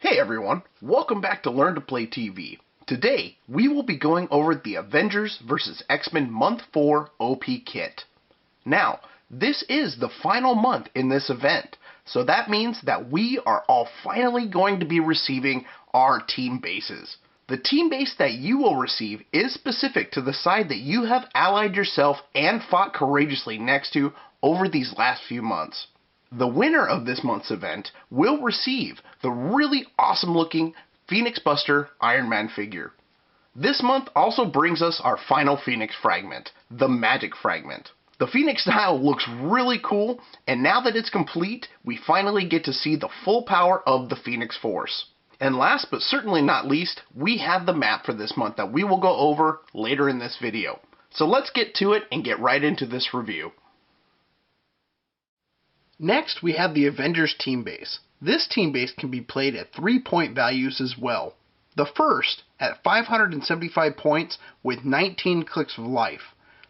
Hey everyone, welcome back to Learn to Play TV. Today, we will be going over the Avengers vs. X-Men Month 4 OP Kit. Now, this is the final month in this event, so that means that we are all finally going to be receiving our team bases. The team base that you will receive is specific to the side that you have allied yourself and fought courageously next to over these last few months. The winner of this month's event will receive the really awesome looking Phoenix Buster Ironman figure. This month also brings us our final Phoenix fragment, the Magic Fragment. The Phoenix style looks really cool, and now that it's complete, we finally get to see the full power of the Phoenix Force. And last but certainly not least, we have the map for this month that we will go over later in this video. So let's get to it and get right into this review. Next, we have the Avengers team base. This team base can be played at 3-point values as well. The first at 575 points with 19 clicks of life.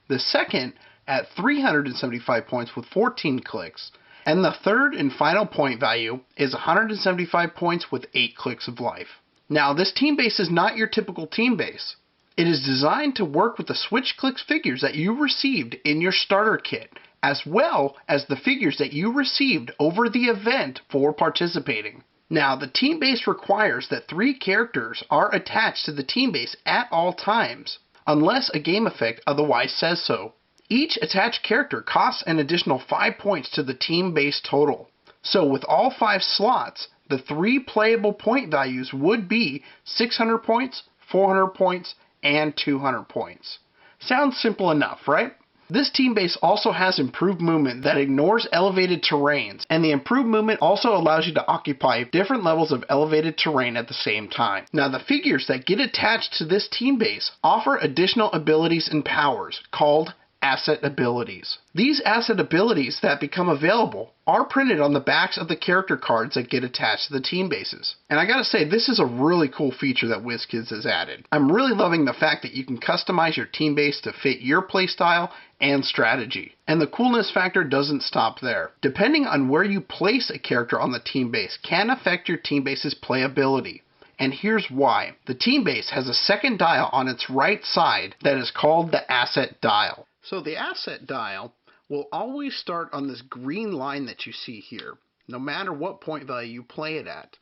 The second at 375 points with 14 clicks. And the third and final point value is 175 points with 8 clicks of life. Now, this team base is not your typical team base. It is designed to work with the Switch Clicks figures that you received in your starter kit, as well as the figures that you received over the event for participating. Now, the team base requires that 3 characters are attached to the team base at all times, unless a game effect otherwise says so. Each attached character costs an additional 5 points to the team base total. So with all 5 slots, the 3 playable point values would be 600 points, 400 points, and 200 points. Sounds simple enough, right? This team base also has improved movement that ignores elevated terrains, and the improved movement also allows you to occupy different levels of elevated terrain at the same time. Now, the figures that get attached to this team base offer additional abilities and powers called asset abilities. These asset abilities that become available are printed on the backs of the character cards that get attached to the team bases. And I gotta say, this is a really cool feature that WizKids has added. I'm really loving the fact that you can customize your team base to fit your playstyle and strategy. And the coolness factor doesn't stop there. Depending on where you place a character on the team base can affect your team base's playability. And here's why. The team base has a second dial on its right side that is called the asset dial. So the asset dial will always start on this green line that you see here, no matter what point value you play it at.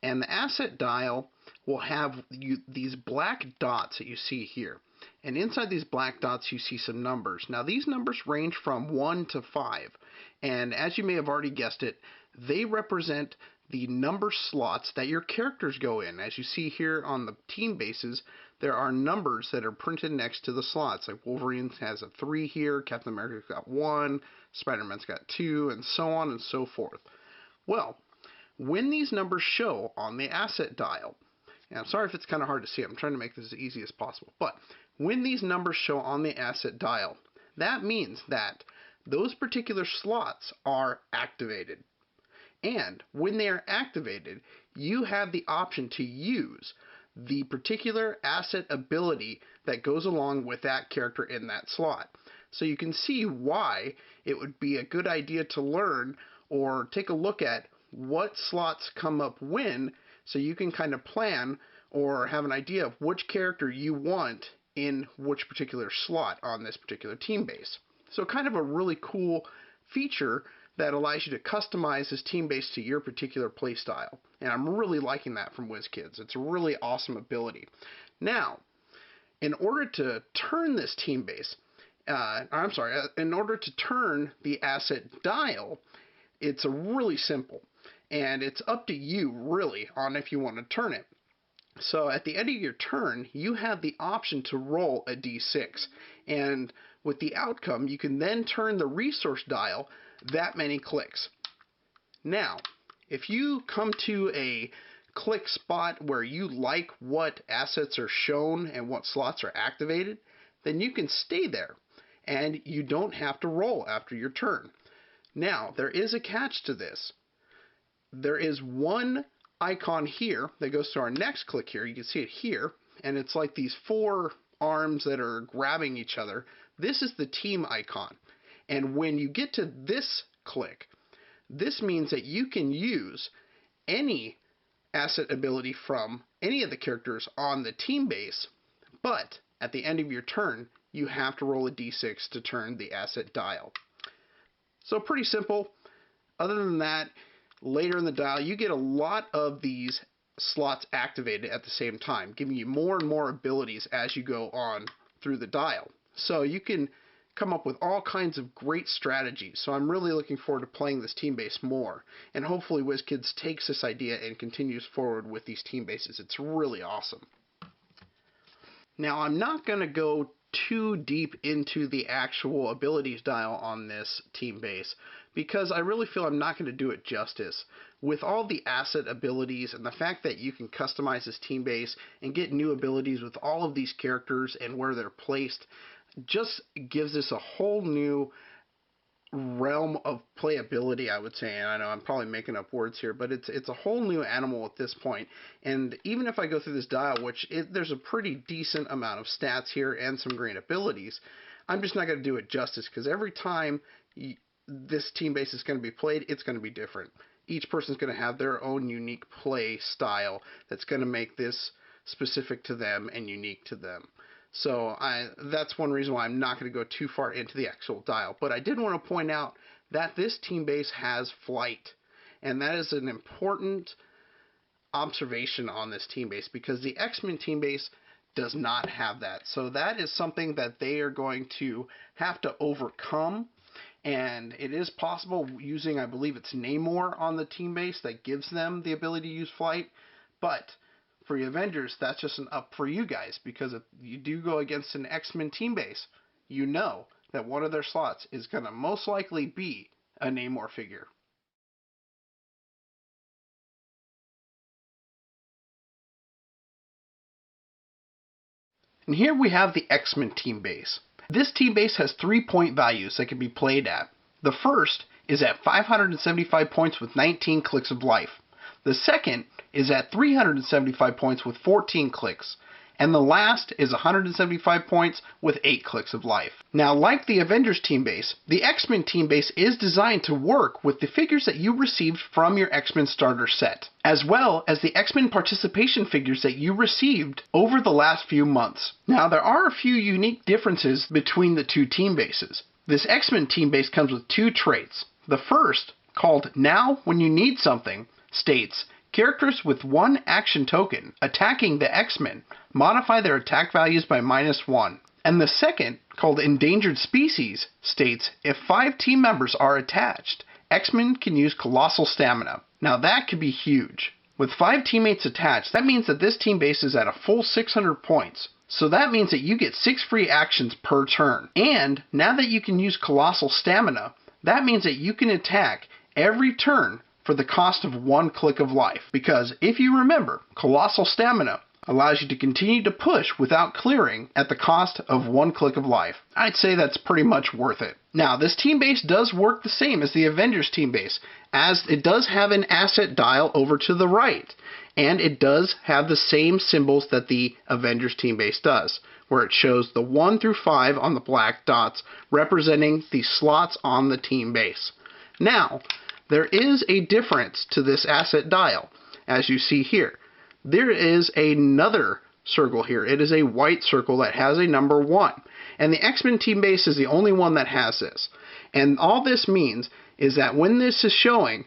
And the asset dial will have these black dots that you see here. And inside these black dots you see some numbers. Now these numbers range from 1 to 5. And as you may have already guessed it, they represent the number slots that your characters go in. As you see here on the team bases, there are numbers that are printed next to the slots. Like Wolverine has a 3 here, Captain America's got 1, Spider-Man's got 2, and so on and so forth. Well, when these numbers show on the asset dial, and I'm sorry if it's kind of hard to see, I'm trying to make this as easy as possible, but when these numbers show on the asset dial, that means that those particular slots are activated. And when they are activated, you have the option to use the particular asset ability that goes along with that character in that slot. So you can see why it would be a good idea to learn or take a look at what slots come up when, so you can kind of plan or have an idea of which character you want in which particular slot on this particular team base. So kind of a really cool feature that allows you to customize this team base to your particular playstyle. And I'm really liking that from WizKids. It's a really awesome ability. Now, in order to turn this team base, in order to turn the asset dial, it's really simple. And it's up to you, really, on if you want to turn it. So at the end of your turn, you have the option to roll a d6. And with the outcome, you can then turn the resource dial that many clicks. Now, if you come to a click spot where you like what assets are shown and what slots are activated, then you can stay there and you don't have to roll after your turn. Now, there is a catch to this. There is one icon here that goes to our next click here. You can see it here, and it's like these 4 arms that are grabbing each other. This is the team icon. And when you get to this click, this means that you can use any asset ability from any of the characters on the team base, but at the end of your turn, you have to roll a d6 to turn the asset dial. So pretty simple. Other than that, later in the dial, you get a lot of these slots activated at the same time, giving you more and more abilities as you go on through the dial. So you can come up with all kinds of great strategies. So I'm really looking forward to playing this team base more. And hopefully WizKids takes this idea and continues forward with these team bases. It's really awesome. Now I'm not going to go too deep into the actual abilities dial on this team base because I really feel I'm not going to do it justice. With all the asset abilities and the fact that you can customize this team base and get new abilities with all of these characters and where they're placed, just gives this a whole new realm of playability, I would say. And I know I'm probably making up words here, but it's a whole new animal at this point. And even if I go through this dial, which there's a pretty decent amount of stats here and some great abilities, I'm just not going to do it justice because every time this team base is going to be played, it's going to be different. Each person's going to have their own unique play style that's going to make this specific to them and unique to them. So that's one reason why I'm not going to go too far into the actual dial. But I did want to point out that this team base has flight. And that is an important observation on this team base because the XMen team base does not have that. So that is something that they are going to have to overcome. And it is possible using, I believe it's Namor on the team base that gives them the ability to use flight. But for the Avengers, that's just an up for you guys, because if you do go against an X-Men team base, you know that one of their slots is going to most likely be a Namor figure. And here we have the X-Men team base. This team base has 3-point values that can be played at. The first is at 575 points with 19 clicks of life. The second is at 375 points with 14 clicks. And the last is 175 points with 8 clicks of life. Now, like the Avengers team base, the X-Men team base is designed to work with the figures that you received from your X-Men starter set, as well as the X-Men participation figures that you received over the last few months. Now, there are a few unique differences between the two team bases. This X-Men team base comes with 2 traits. The first, called Now When You Need Something, states, characters with 1 action token attacking the X-Men modify their attack values by -1. And the second, called Endangered Species, states, if 5 team members are attached, X-Men can use Colossal Stamina. Now that could be huge. With 5 teammates attached, that means that this team base is at a full 600 points. So that means that you get 6 free actions per turn. And now that you can use Colossal Stamina, that means that you can attack every turn for the cost of 1 click of life. Because if you remember, Colossal Stamina allows you to continue to push without clearing at the cost of 1 click of life. I'd say that's pretty much worth it. Now, this team base does work the same as the Avengers team base, as it does have an asset dial over to the right. And it does have the same symbols that the Avengers team base does, where it shows the 1 through 5 on the black dots representing the slots on the team base. Now, there is a difference to this asset dial, as you see here. There is another circle here. It is a white circle that has a number 1. And the X-Men team base is the only one that has this. And all this means is that when this is showing,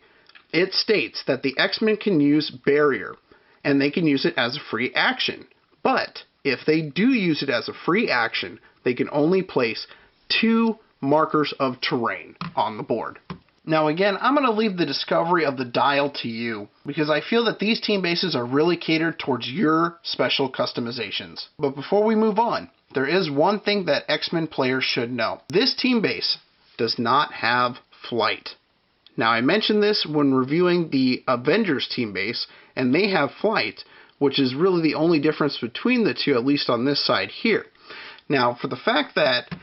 it states that the X-Men can use Barrier, and they can use it as a free action. But if they do use it as a free action, they can only place 2 markers of terrain on the board. Now again, I'm going to leave the discovery of the dial to you, because I feel that these team bases are really catered towards your special customizations. But before we move on, there is one thing that X-Men players should know. This team base does not have flight. Now I mentioned this when reviewing the Avengers team base, and they have flight, which is really the only difference between the two, at least on this side here. Now for the fact that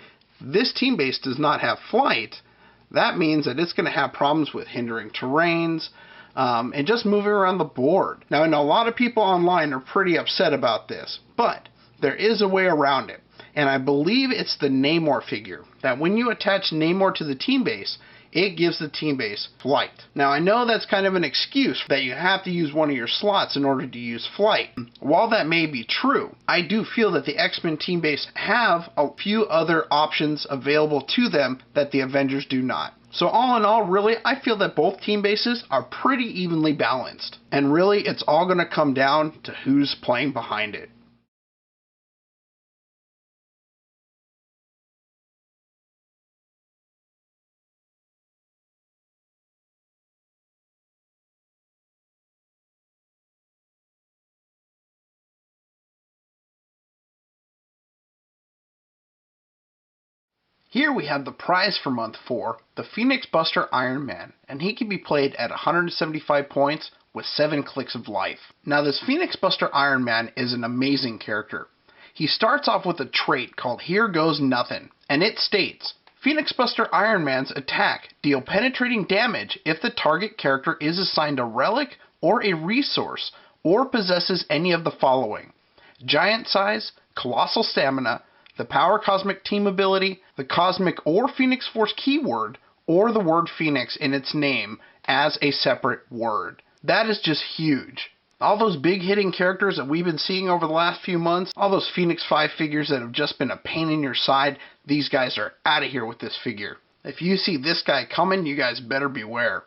this team base does not have flight, that means that it's going to have problems with hindering terrains and just moving around the board. Now, I know a lot of people online are pretty upset about this, but there is a way around it. and I believe it's the Namor figure, that when you attach Namor to the team base, it gives the team base flight. Now I know that's kind of an excuse that you have to use one of your slots in order to use flight. While that may be true, I do feel that the X-Men team base have a few other options available to them that the Avengers do not. So all in all, really, I feel that both team bases are pretty evenly balanced. And really, it's all going to come down to who's playing behind it. Here we have the prize for month 4, the Phoenix Buster Ironman, and he can be played at 175 points with 7 clicks of life. Now this Phoenix Buster Ironman is an amazing character. He starts off with a trait called Here Goes Nothing, and it states, Phoenix Buster Ironman's attack deal penetrating damage if the target character is assigned a relic or a resource or possesses any of the following: giant size, colossal stamina, the Power Cosmic Team ability, the Cosmic or Phoenix Force keyword, or the word Phoenix in its name as a separate word. That is just huge. All those big hitting characters that we've been seeing over the last few months, all those Phoenix 5 figures that have just been a pain in your side, these guys are out of here with this figure. If you see this guy coming, you guys better beware.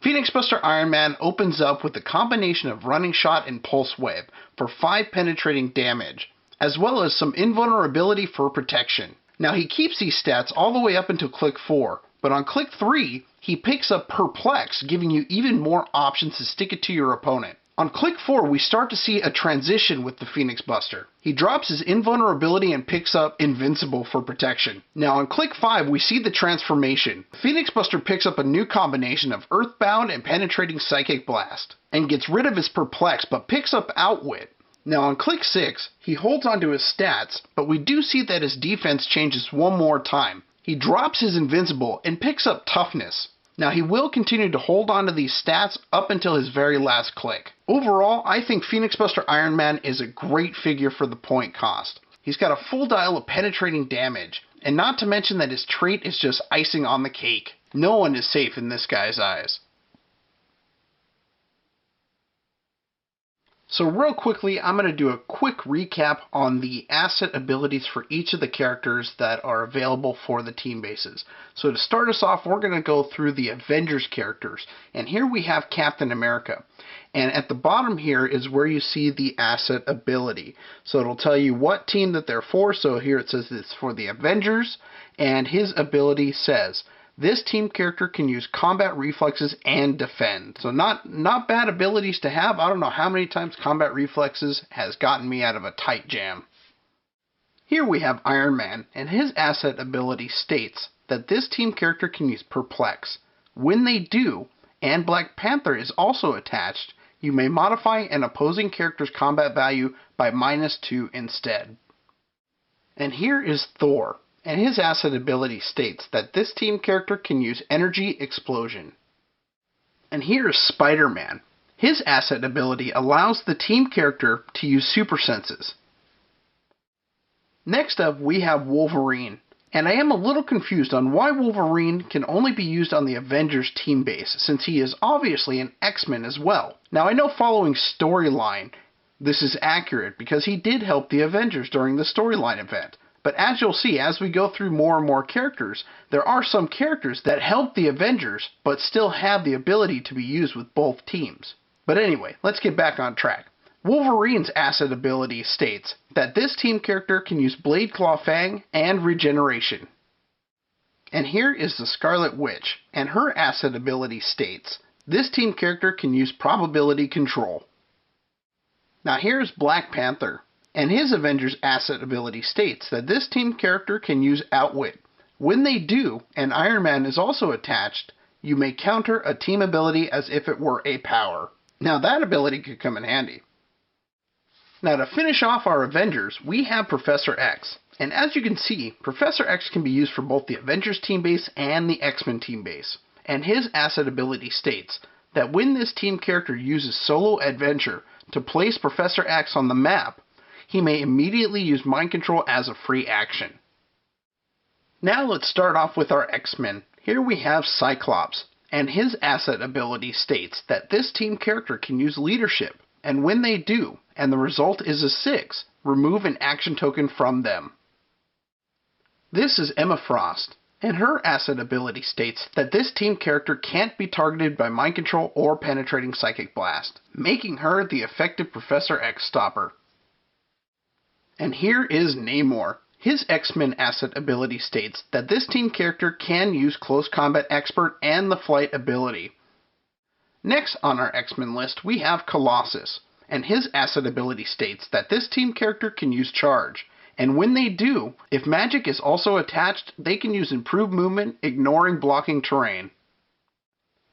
Phoenix Buster Ironman opens up with the combination of Running Shot and Pulse Wave for 5 penetrating damage, as well as some invulnerability for protection. Now he keeps these stats all the way up until click 4, but on click 3, he picks up Perplex, giving you even more options to stick it to your opponent. On click 4, we start to see a transition with the Phoenix Buster. He drops his invulnerability and picks up Invincible for protection. Now on click 5, we see the transformation. Phoenix Buster picks up a new combination of Earthbound and Penetrating Psychic Blast, and gets rid of his Perplex, but picks up Outwit. Now on click 6, he holds onto his stats, but we do see that his defense changes one more time. He drops his Invincible and picks up Toughness. Now he will continue to hold on to these stats up until his very last click. Overall, I think Phoenix Buster Ironman is a great figure for the point cost. He's got a full dial of penetrating damage, and not to mention that his trait is just icing on the cake. No one is safe in this guy's eyes. So real quickly, I'm going to do a quick recap on the asset abilities for each of the characters that are available for the team bases. So to start us off, we're going to go through the Avengers characters. And here we have Captain America. And at the bottom here is where you see the asset ability. So it'll tell you what team that they're for. So here it says it's for the Avengers. And his ability says, this team character can use combat reflexes and defend. So not bad abilities to have. I don't know how many times combat reflexes has gotten me out of a tight jam. Here we have Iron Man, and his asset ability states that this team character can use Perplex. When they do, and Black Panther is also attached, you may modify an opposing character's combat value by -2 instead. And here is Thor. And his asset ability states that this team character can use Energy Explosion. And here is Spider-Man. His asset ability allows the team character to use Super Senses. Next up, we have Wolverine. And I am a little confused on why Wolverine can only be used on the Avengers team base, since he is obviously an X-Men as well. Now I know following storyline, this is accurate because he did help the Avengers during the storyline event. But as you'll see, as we go through more and more characters, there are some characters that help the Avengers, but still have the ability to be used with both teams. But anyway, let's get back on track. Wolverine's asset ability states that this team character can use Blade Claw Fang and Regeneration. And here is the Scarlet Witch, and her asset ability states, this team character can use Probability Control. Now here's Black Panther. And his Avengers asset ability states that this team character can use Outwit. When they do, and Iron Man is also attached, you may counter a team ability as if it were a power. Now that ability could come in handy. Now to finish off our Avengers, we have Professor X. And as you can see, Professor X can be used for both the Avengers team base and the X-Men team base. And his asset ability states that when this team character uses Solo Adventure to place Professor X on the map, he may immediately use mind control as a free action. Now let's start off with our X-Men. Here we have Cyclops, and his asset ability states that this team character can use leadership, and when they do, and the result is a 6, remove an action token from them. This is Emma Frost, and her asset ability states that this team character can't be targeted by mind control or penetrating psychic blast, making her the effective Professor X stopper. And here is Namor. His X-Men asset ability states that this team character can use Close Combat Expert and the Flight ability. Next on our X-Men list we have Colossus, and his asset ability states that this team character can use Charge, and when they do, if magic is also attached, they can use Improved Movement, ignoring blocking terrain.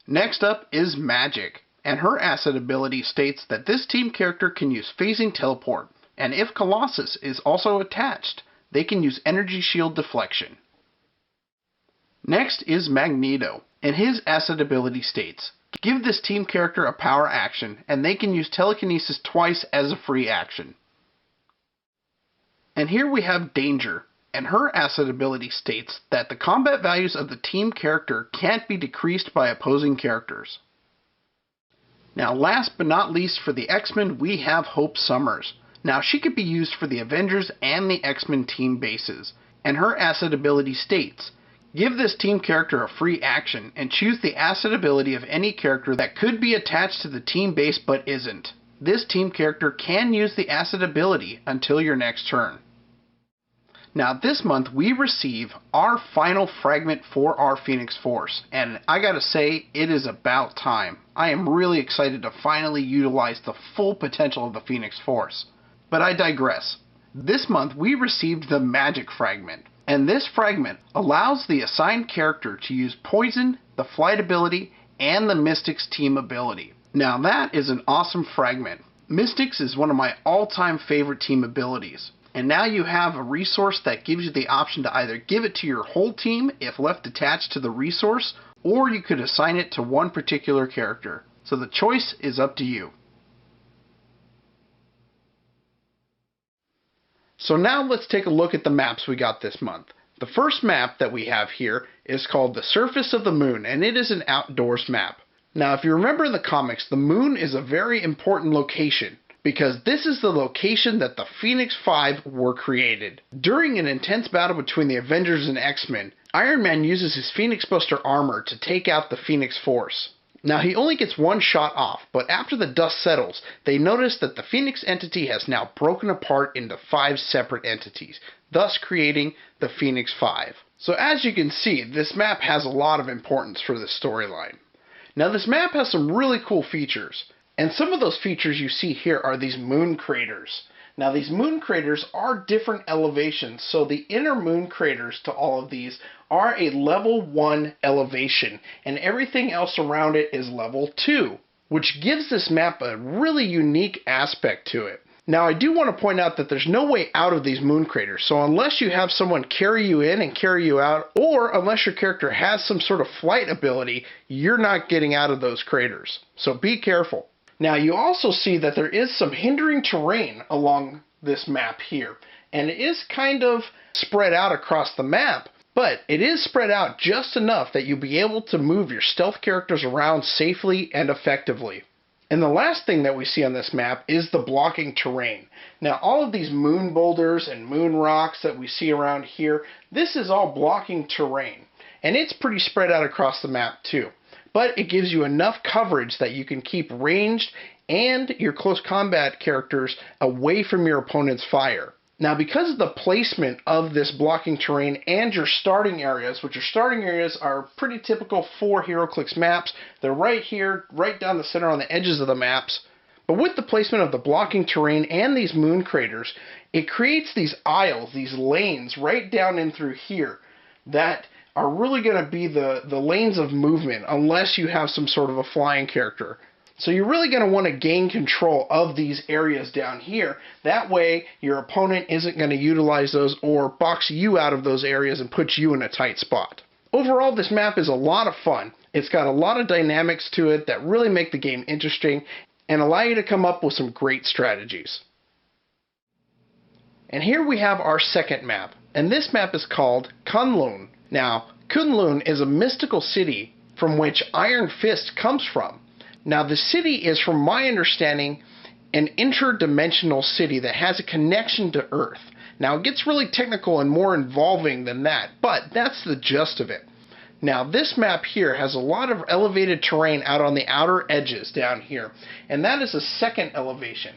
Next up is Magic, and her asset ability states that this team character can use Phasing Teleport, and if Colossus is also attached, they can use Energy Shield Deflection. Next is Magneto, and his asset ability states, give this team character a power action, and they can use Telekinesis twice as a free action. And here we have Danger, and her asset ability states that the combat values of the team character can't be decreased by opposing characters. Now last but not least for the X-Men we have Hope Summers. Now she could be used for the Avengers and the X-Men team bases, and her asset ability states, give this team character a free action and choose the asset ability of any character that could be attached to the team base but isn't. This team character can use the asset ability until your next turn. Now this month we receive our final fragment for our Phoenix Force, and I gotta say, it is about time. I am really excited to finally utilize the full potential of the Phoenix Force. But I digress. This month we received the Magic Fragment, and this fragment allows the assigned character to use Poison, the Flight ability, and the Mystics team ability. Now that is an awesome fragment. Mystics is one of my all-time favorite team abilities, and now you have a resource that gives you the option to either give it to your whole team if left attached to the resource, or you could assign it to one particular character. So the choice is up to you. So now let's take a look at the maps we got this month. The first map that we have here is called the Surface of the Moon, and it is an outdoors map. Now if you remember in the comics, the moon is a very important location, because this is the location that the Phoenix Five were created. During an intense battle between the Avengers and X-Men, Iron Man uses his Phoenix Buster armor to take out the Phoenix Force. Now he only gets one shot off, but after the dust settles, they notice that the Phoenix entity has now broken apart into 5 separate entities, thus creating the Phoenix Five. So as you can see, this map has a lot of importance for this storyline. Now this map has some really cool features, and some of those features you see here are these moon craters. Now these moon craters are different elevations, so the inner moon craters to all of these are a level 1 elevation, and everything else around it is level 2, which gives this map a really unique aspect to it. Now I do want to point out that there's no way out of these moon craters, so unless you have someone carry you in and carry you out, or unless your character has some sort of flight ability, you're not getting out of those craters. So be careful. Now you also see that there is some hindering terrain along this map here, and it is kind of spread out across the map, but it is spread out just enough that you'll be able to move your stealth characters around safely and effectively. And the last thing that we see on this map is the blocking terrain. Now all of these moon boulders and moon rocks that we see around here, this is all blocking terrain, and it's pretty spread out across the map too. But it gives you enough coverage that you can keep ranged and your close combat characters away from your opponent's fire. Now because of the placement of this blocking terrain and your starting areas, which your starting areas are pretty typical for Heroclix maps, they're right here, right down the center on the edges of the maps. But with the placement of the blocking terrain and these moon craters, it creates these aisles, these lanes right down in through here that are really going to be the lanes of movement unless you have some sort of a flying character. So you're really going to want to gain control of these areas down here. That way your opponent isn't going to utilize those or box you out of those areas and put you in a tight spot. Overall, this map is a lot of fun. It's got a lot of dynamics to it that really make the game interesting and allow you to come up with some great strategies. And here we have our second map, and this map is called Kunlun. Now, Kunlun is a mystical city from which Iron Fist comes from. Now, the city is, from my understanding, an interdimensional city that has a connection to Earth. Now, it gets really technical and more involving than that, but that's the gist of it. Now, this map here has a lot of elevated terrain out on the outer edges down here, and that is a second elevation.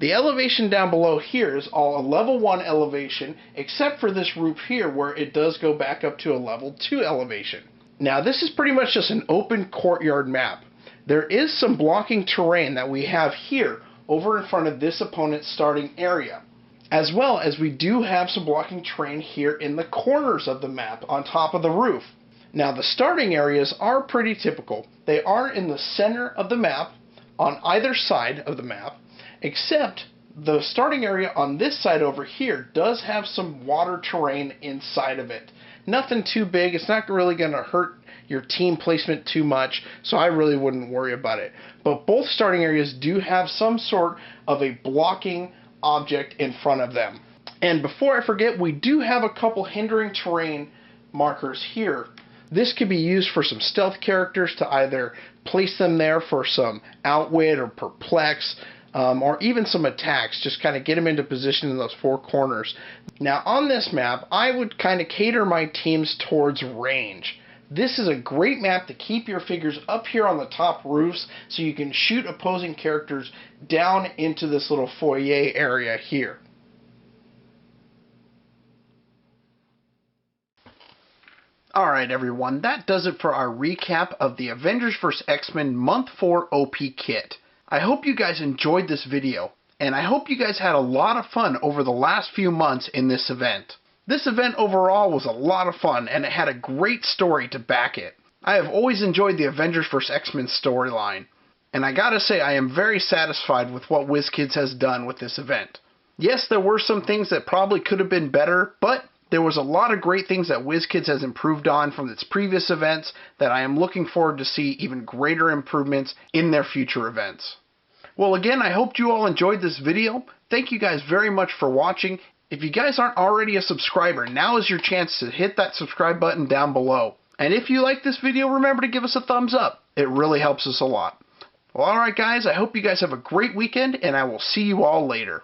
The elevation down below here is all a level 1 elevation, except for this roof here where it does go back up to a level 2 elevation. Now, this is pretty much just an open courtyard map. There is some blocking terrain that we have here over in front of this opponent's starting area, as well as we do have some blocking terrain here in the corners of the map on top of the roof. Now, the starting areas are pretty typical. They are in the center of the map on either side of the map, except the starting area on this side over here does have some water terrain inside of it. Nothing too big. It's not really going to hurt your team placement too much, so I really wouldn't worry about it. But both starting areas do have some sort of a blocking object in front of them. And before I forget, we do have a couple hindering terrain markers here. This could be used for some stealth characters to either place them there for some outwit or perplex, or even some attacks, just kind of get them into position in those four corners. Now, on this map, I would kind of cater my teams towards range. This is a great map to keep your figures up here on the top roofs so you can shoot opposing characters down into this little foyer area here. Alright everyone, that does it for our recap of the Avengers vs. X-Men Month 4 OP Kit. I hope you guys enjoyed this video, and I hope you guys had a lot of fun over the last few months in this event. This event overall was a lot of fun, and it had a great story to back it. I have always enjoyed the Avengers vs. X-Men storyline, and I gotta say I am very satisfied with what WizKids has done with this event. Yes, there were some things that probably could have been better, but there was a lot of great things that WizKids has improved on from its previous events that I am looking forward to see even greater improvements in their future events. Well, again, I hope you all enjoyed this video. Thank you guys very much for watching. If you guys aren't already a subscriber, now is your chance to hit that subscribe button down below. And if you like this video, remember to give us a thumbs up. It really helps us a lot. Well, alright guys, I hope you guys have a great weekend, and I will see you all later.